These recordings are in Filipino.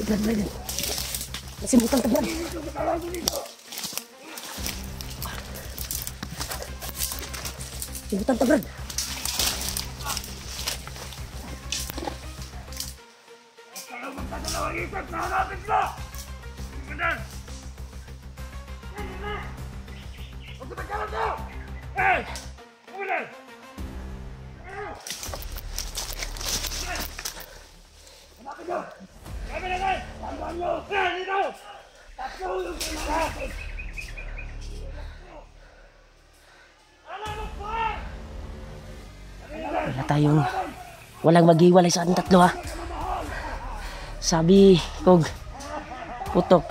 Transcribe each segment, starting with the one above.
Brad. Nasimutan ka, Brad. Simutan ka, Brad. Wala tayong walang maghiwalay sa ating tatlo, ha. Sabi kog putok.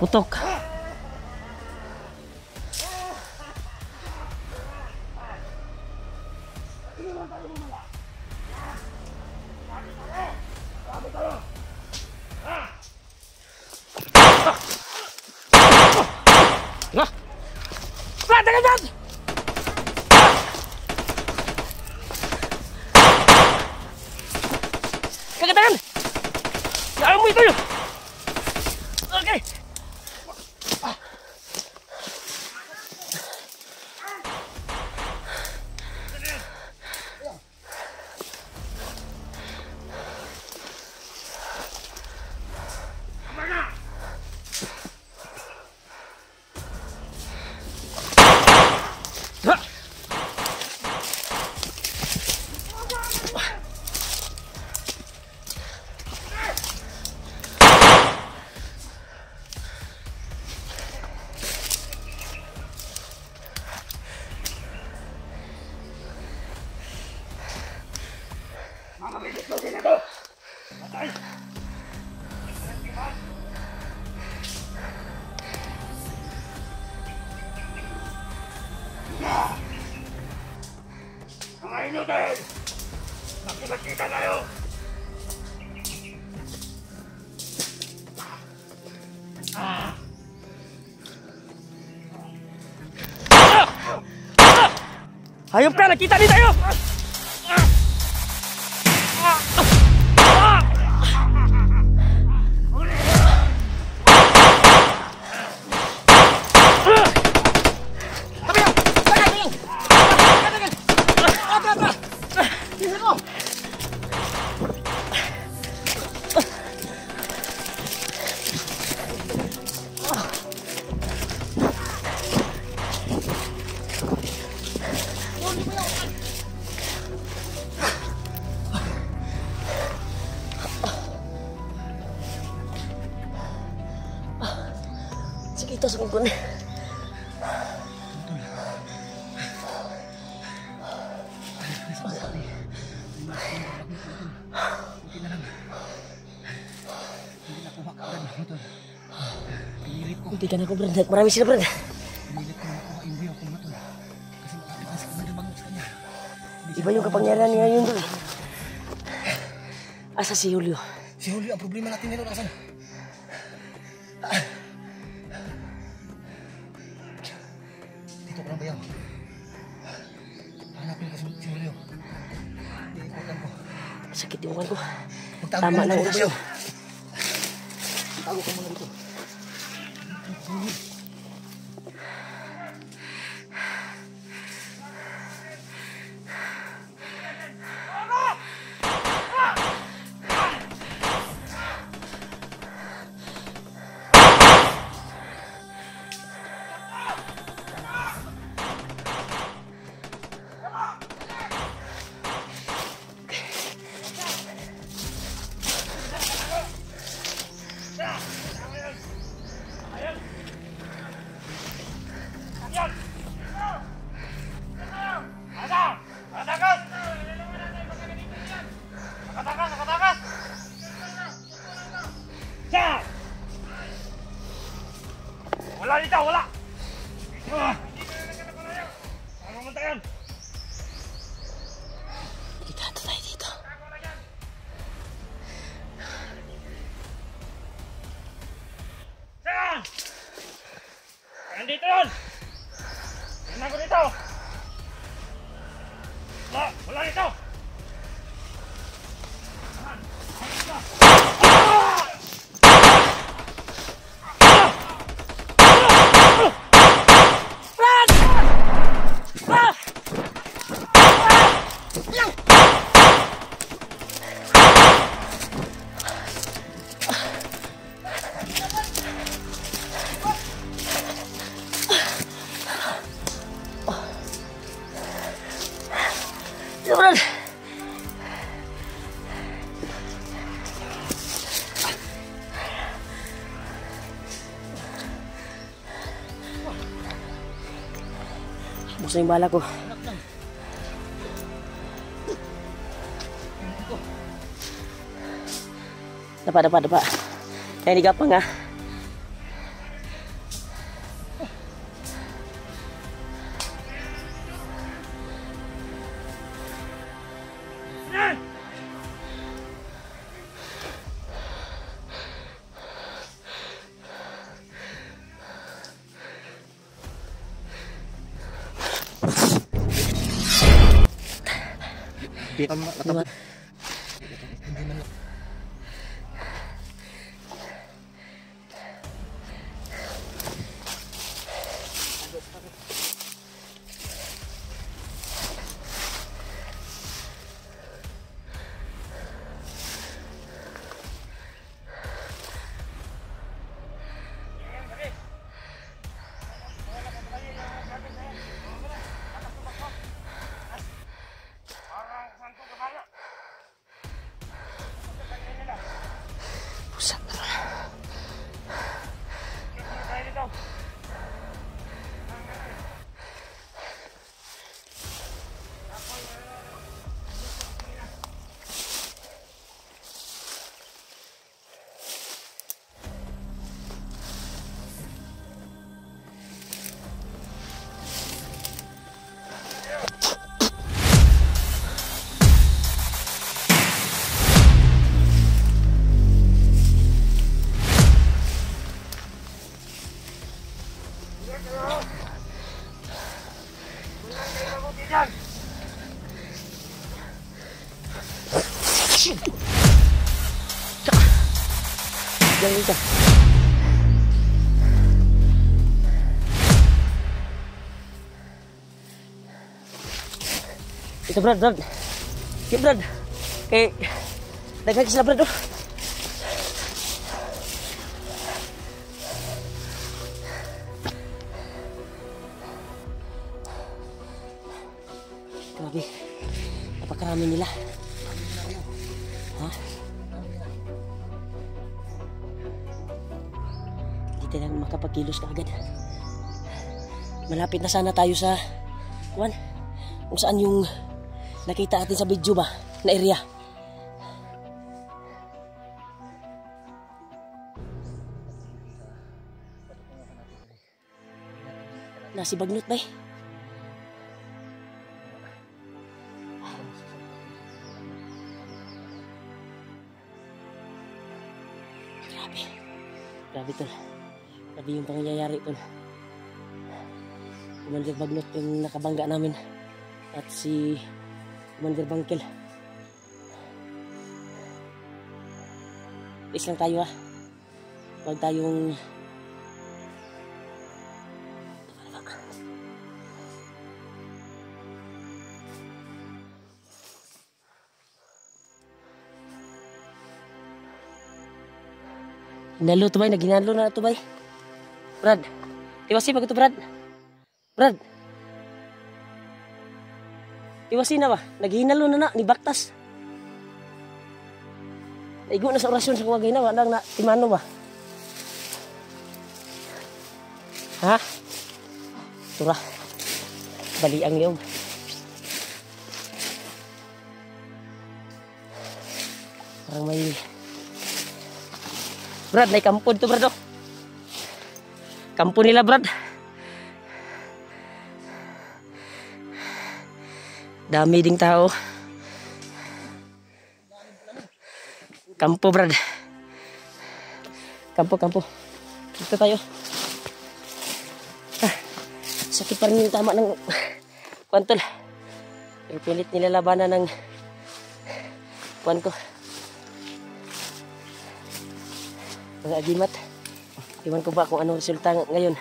Kagatakan! Saan mo ito yun? Okay! Mga inutil! Makikita tayo! Hayop ka! Nakita din tayo! Sakita sa kong Hindi ka na ko, Brad. Marami sila, Brad. Iba yung kapangyarihan niya yun, Brad. Asa si Julio? Si Julio, ang problema natin nito, nakasan? Dito ko lang bayaw. Hanapin ko si Julio. Iikutan ko. Sakit yung uwan ko. Tama lang oras. Tago ka muna dito. na yung bala ko. Dapa. Kaya hindi ka pa nga. Pusat na. Jangan lupa. Ito Brad. Sige Brad. Kay dagdag sila Brad. Grabe. Napakarami nila. Ha? Hindi tayo makapagkilos ka agad. Malapit na sana tayo sa kung saan yung nakita natin sa video ba na area. Nasi bagnot ba eh? Grabe tol. Grabe yung pangyayari tol. Commander Bagnot yung nakabangga namin. At si Commander Bangkel. Please lang tayo ha. Huwag tayong hinalo to bay, naghinalo na to bay. Brad, iwasi pag ito Brad. Brad. Iwasi na ba? Naghinalo na ni Baktas. Naigo na sa orasyon sa kuwagay na, walang na timano ba? Ha? Tura. Bali ang liyog. Parang may Brad, may kampon to Brad. Kampo nila Brad. Dami ding tao. Kampo Brad. Kampo. Dito tayo. Sakit pa rin yung tama ng kwantol. Pero pilit nila labanan ng kwan ko. Mga agimat. Iwan ko ba kung anong resulta ngayon.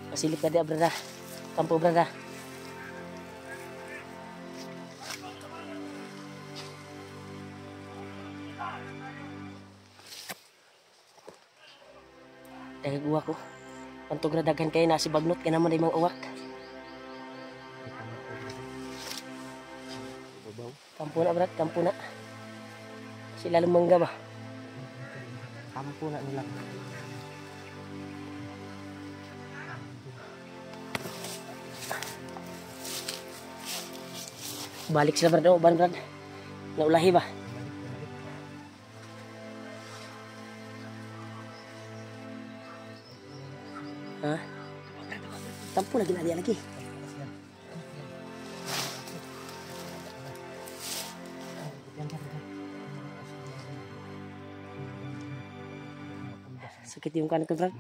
Pasilip ka dia brada. Kampo brada. Dagag uwak ko. Pantog na daghan kayo na si Bagnot. Kaya naman ay mga uwak. Kampo na Brad, kampo na. Sila lumangga ba? Kampo na nila. Balik sila Brad, oh, Brad. Naulahi ba? Ha? Kampo lagi na dia lagi. Sakit yung kanan ko Brad.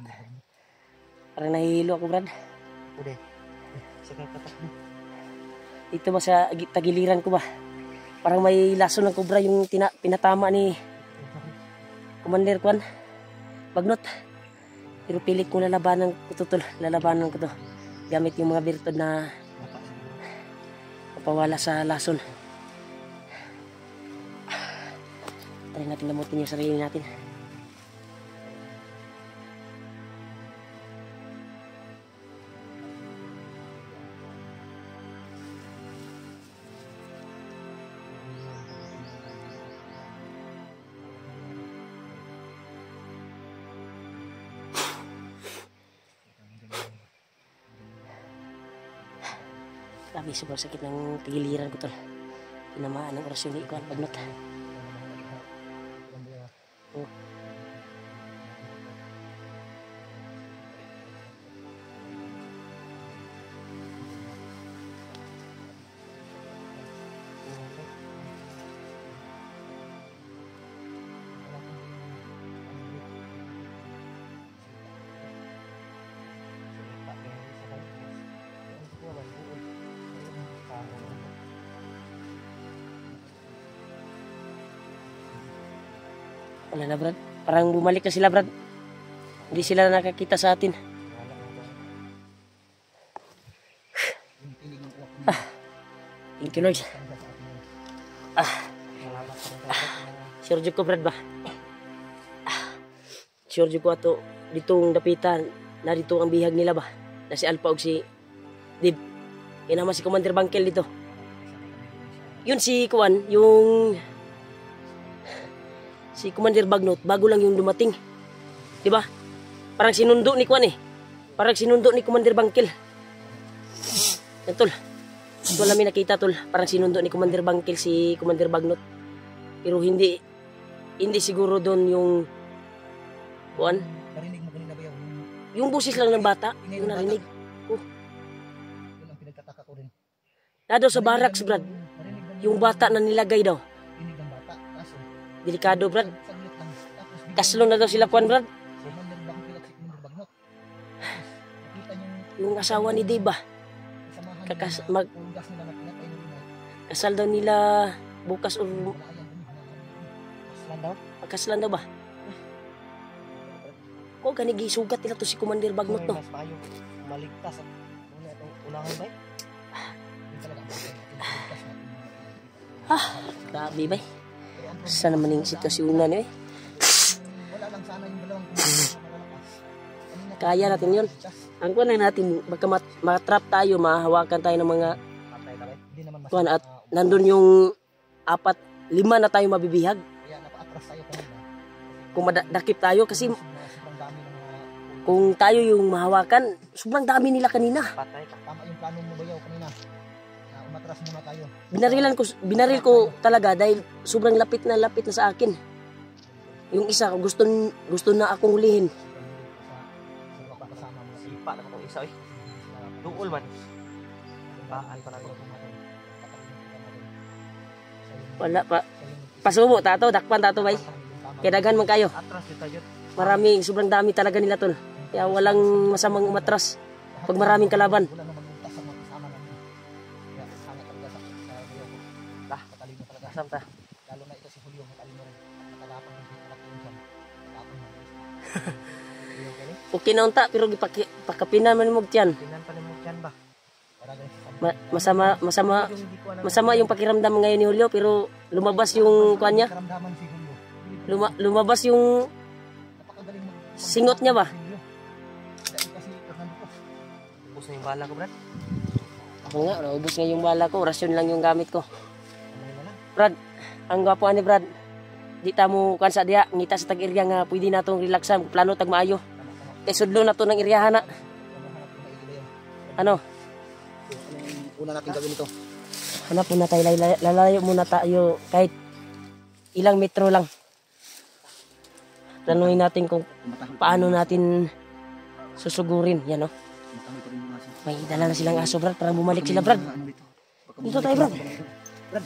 Parang nahihilo ako Brad. Udah. Sakit katak mo. Dito ba sa tagiliran ko ba? Parang may lason ng kubra yung pinatama ni Commander Kwan Bagnot. Pero pilit ko lalabanan ko to, lalabanan ko to. Gamit yung mga virtud na mapawala sa lason. Try natin lamutin yung sarili natin. Grabe, sobrang sakit ng tigiliran ko tol. Tinamaan ng orasyon ni Kwan Bagnot. Oh. Wala na Brad, parang bumalik na sila Brad. Hindi sila nakakita sa atin. Thank you Lord. Sure ko Brad ba? Sure ko ato ditong dapitan na dito ang bihag nila ba? Na si Alpha og si Dib. Yan naman si Commander Bangkel dito. Yun si Kuan, yung si Commander Bagnot, bago lang yung dumating. Diba? Parang sinundo ni Kwan eh. Parang sinundo ni Commander Bangkel. Yan tol. Ito namin nakita tol. Parang sinundo ni Commander Bangkel si Commander Bagnot. Pero hindi siguro doon yung Kwan. Narinig mo kanina ba yun? Yung busis lang ng bata. Yung narinig. Yun ang pinagtataka ko rin. Na daw sa barracks Brad. Yung bata na nilagay daw. Rinig ng bata. Kaso, Delikado Brad. saglit lang. Tapos biglang Kaslo na daw sila Kwan Brad. Commander Bangkel at si Commander Bagnot. Nakita niyong Yung asawa ni Dave ba. samahan Kakas- nila mag- na pulgas nila na pinatay nila. Kasal daw nila bukas o Wala yan. Aslan daw. kaslan daw ba? Ko gani gisugat nila to si Commander Bagnot no. Mas payo. Maligtas at una itong ulangan ba? Yun talaga ang pinagtas natin. Grabe ba? Saan naman yung sitwasyon na niyo eh? Wala lang sana yung dalawang kumakalas. Kanina Kaya natin yun. Ang kuha na natin, baka matrap tayo, mahawakan tayo ng mga Patay kami. hindi naman mas kuha at nandun yung 4-5 na tayo mabibihag. kaya napa-atras tayo kanina. Kung madakip tayo kasi Sobrang dami ng mga kung tayo yung mahawakan, sobrang dami nila kanina. Patay ka. tama yung plano mo bayaw kanina. Na umatras muna tayo. Binaril ko talaga dahil sobrang lapit na sa akin. Yung isa, gusto na akong hulihin. Sa kasama mo. Sipa na kung isa eh. Duol man. Bahan pa na ito. Wala pa. Pasubo tato, dakpan tato bay. Kaya daghan man kayo. Atras dito yun. Marami, sobrang dami talaga nila tol. Kaya walang masamang umatras pag maraming kalaban. Wala na magmuntas sa mga kasama natin. Kaya sana talaga sa bayaw ko. Matalino talaga. Asam ta. Lalo na ito si Julio, matalino rin. Matalapang ng natin dyan. Matalapang ng Yung gani. Okay na unta pero pakapinan man mo tiyan. Tinan pa mo dyan ba? para guys. Masama yung pakiramdam ngayon ni Julio pero lumabas yung kuan niya. Karamdaman si Julio. Lumabas yung Napakagaling singot niya ba? Dahil kasi Fernando ko. Ubus na yung bala ko, Brad. Ako nga, naubos nga yung bala ko. Rasyon lang yung gamit ko. Ano na lang. Brad, ang gwapo ani Brad. Di ta mo kansa diha ngita sa tag-area nga pwede natong relaxan, plano tag maayo. Kay sudlo na to ng iriyahan na. Ano? Una natin gawin ito. Hanap muna tayo, lalayo muna tayo kahit ilang metro lang. Planuhin natin kung paano natin susugurin. Yan o. May dala na silang aso Brad, parang bumalik sila Brad. Dito tayo Brad. Brad.